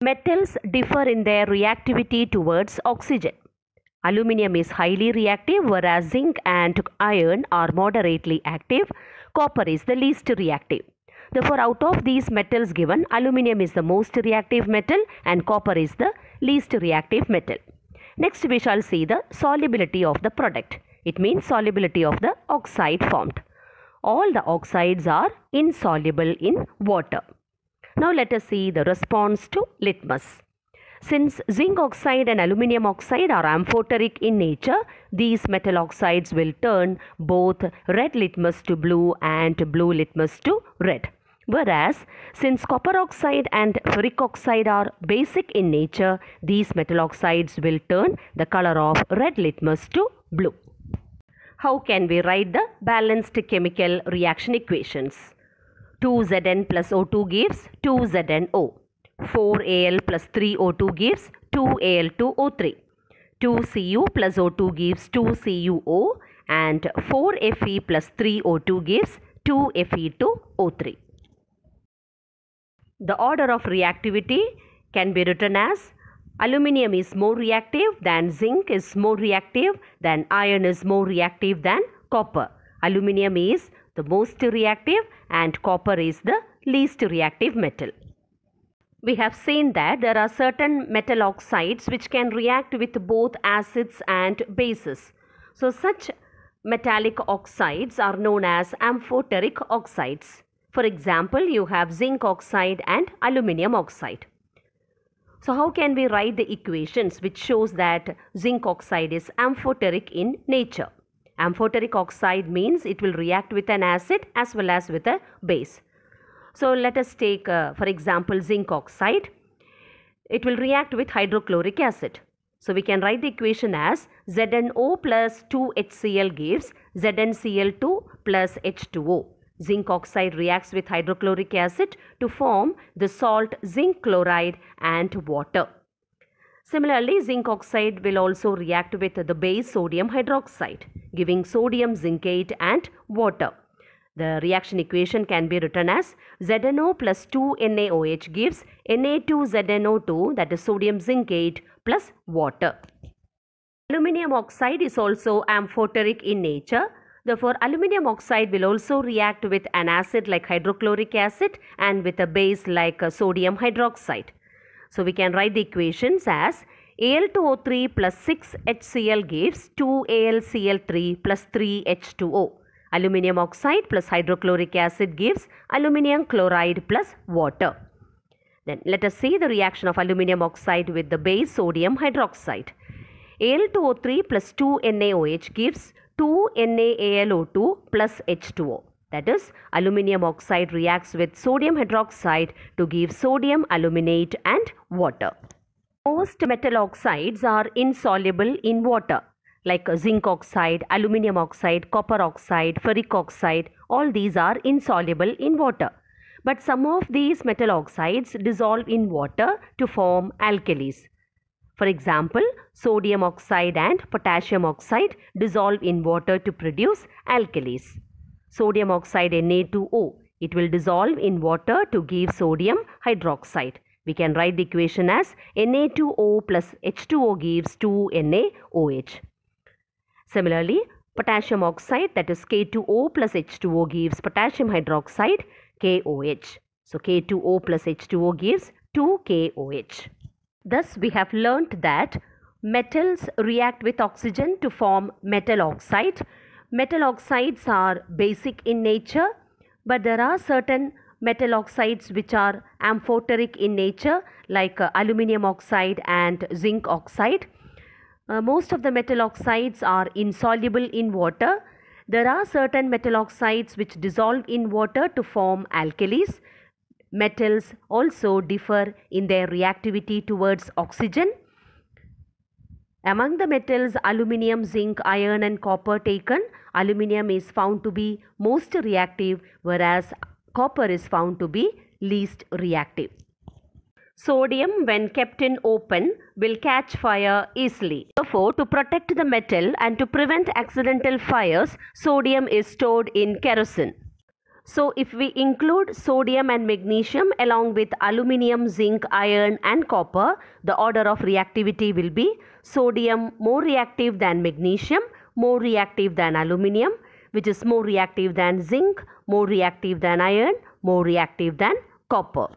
Metals differ in their reactivity towards oxygen. Aluminium is highly reactive, whereas zinc and iron are moderately active. Copper is the least reactive. Therefore, out of these metals given, aluminium is the most reactive metal and copper is the least reactive metal. Next, we shall see the solubility of the product. It means solubility of the oxide formed. All the oxides are insoluble in water. Now, let us see the response to litmus. Since zinc oxide and aluminium oxide are amphoteric in nature, these metal oxides will turn both red litmus to blue and blue litmus to red. Whereas, since copper oxide and ferric oxide are basic in nature, these metal oxides will turn the color of red litmus to blue. How can we write the balanced chemical reaction equations? 2Zn plus O2 gives 2ZnO. 4Al plus 3O2 gives 2Al2O3. 2Cu plus O2 gives 2CuO and 4Fe plus 3O2 gives 2Fe2O3. The order of reactivity can be written as aluminium is more reactive than zinc is more reactive than iron is more reactive than copper. Aluminium is the most reactive and copper is the least reactive metal. We have seen that there are certain metal oxides which can react with both acids and bases. So such metallic oxides are known as amphoteric oxides. For example, you have zinc oxide and aluminium oxide. So how can we write the equations which shows that zinc oxide is amphoteric in nature? Amphoteric oxide means it will react with an acid as well as with a base. So let us take for example zinc oxide. It will react with hydrochloric acid. So we can write the equation as ZnO plus 2HCl gives ZnCl2 plus H2O. Zinc oxide reacts with hydrochloric acid to form the salt zinc chloride and water. Similarly, zinc oxide will also react with the base sodium hydroxide, giving sodium zincate and water. The reaction equation can be written as ZnO plus 2NaOH gives Na2ZnO2, that is sodium zincate plus water. Aluminium oxide is also amphoteric in nature. Therefore, aluminium oxide will also react with an acid like hydrochloric acid and with a base like sodium hydroxide. So, we can write the equations as Al2O3 plus 6HCl gives 2AlCl3 plus 3H2O. Aluminium oxide plus hydrochloric acid gives aluminium chloride plus water. Then let us see the reaction of aluminium oxide with the base sodium hydroxide. Al2O3 plus 2NaOH gives 2NaAlO2 plus H2O. That is, aluminium oxide reacts with sodium hydroxide to give sodium aluminate and water. Most metal oxides are insoluble in water, like zinc oxide, aluminium oxide, copper oxide, ferric oxide. All these are insoluble in water. But some of these metal oxides dissolve in water to form alkalis. For example, sodium oxide and potassium oxide dissolve in water to produce alkalis. Sodium oxide Na2O, it will dissolve in water to give sodium hydroxide. We can write the equation as Na2O plus H2O gives 2NaOH. Similarly, potassium oxide, that is K2O plus H2O gives potassium hydroxide KOH. So K2O plus H2O gives 2KOH. Thus, we have learnt that metals react with oxygen to form metal oxide. Metal oxides are basic in nature, but there are certain metal oxides which are amphoteric in nature, like aluminium oxide and zinc oxide. Most of the metal oxides are insoluble in water. There are certain metal oxides which dissolve in water to form alkalis. Metals also differ in their reactivity towards oxygen. Among the metals aluminium, zinc, iron and copper taken, aluminium is found to be most reactive, whereas copper is found to be least reactive. Sodium, when kept in open, will catch fire easily. Therefore, to protect the metal and to prevent accidental fires, sodium is stored in kerosene. So if we include sodium and magnesium along with aluminium, zinc, iron and copper, the order of reactivity will be sodium more reactive than magnesium, more reactive than aluminium, which is more reactive than zinc, more reactive than iron, more reactive than copper.